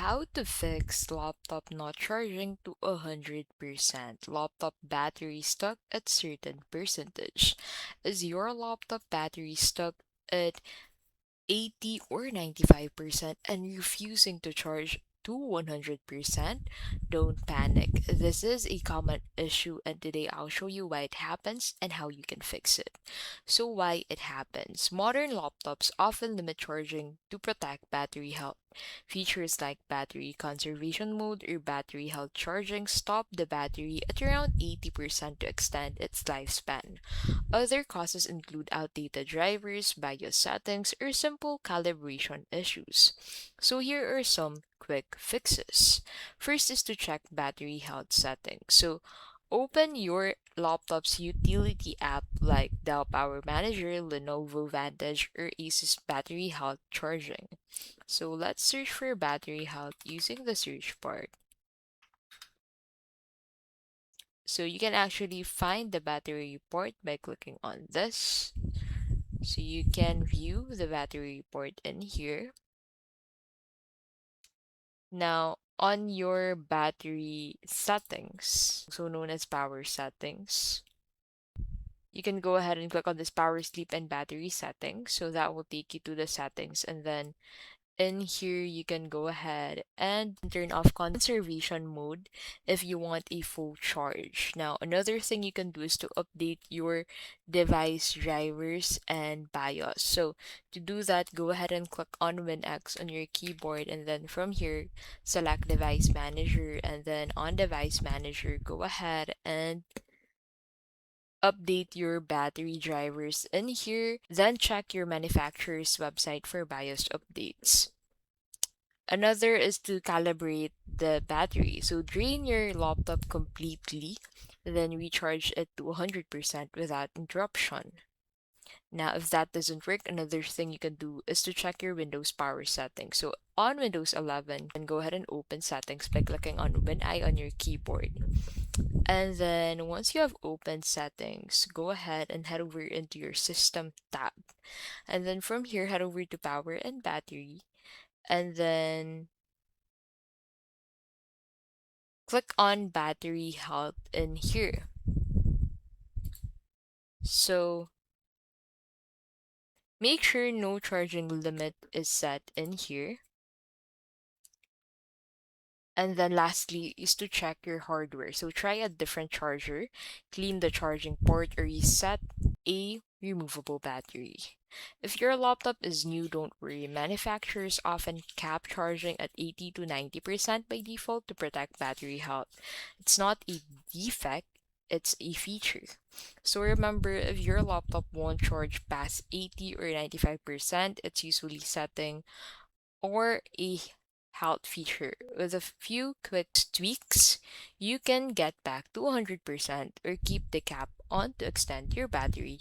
how to fix laptop not charging to 100%. Laptop battery stuck at certain percentage. Is your laptop battery stuck at 80 or 95% and refusing to charge to 100%? Don't panic. This is a common issue, and today I'll show you why it happens and how you can fix it. So, why it happens? Modern laptops often limit charging to protect battery health. Features like battery conservation mode or battery health charging stop the battery at around 80% to extend its lifespan. Other causes include outdated drivers, BIOS settings, or simple calibration issues. So here are some quick fixes. First is to check battery health settings. So open your laptop's utility app like Dell Power Manager, Lenovo Vantage, or Asus Battery Health Charging. So let's search for battery health using the search bar. So you can actually find the battery report by clicking on this. So you can view the battery report in here. Now, on your battery settings, so known as power settings, you can go ahead and click on this power sleep and battery settings. So that will take you to the settings, and then in here you can go ahead and turn off conservation mode if you want a full charge. Now another thing you can do is to update your device drivers and BIOS. So to do that, go ahead and click on WinX on your keyboard, and then from here select device manager, and then on device manager go ahead and update your battery drivers in here, then check your manufacturer's website for BIOS updates. Another is to calibrate the battery. So drain your laptop completely, then recharge it to 100% without interruption. Now, if that doesn't work, another thing you can do is to check your Windows power settings. So on Windows 11, then go ahead and open settings by clicking on WinI on your keyboard. And then once you have opened settings, go ahead and head over into your system tab. And then from here, head over to power and battery. And then click on battery health in here. So make sure no charging limit is set in here. And then lastly is to check your hardware. So try a different charger, clean the charging port, or reset a removable battery. If your laptop is new, don't worry. Manufacturers often cap charging at 80 to 90% by default to protect battery health. It's not a defect, it's a feature. So remember, if your laptop won't charge past 80 or 95%, it's usually setting or a health feature. With a few quick tweaks, you can get back to 100% or keep the cap on to extend your battery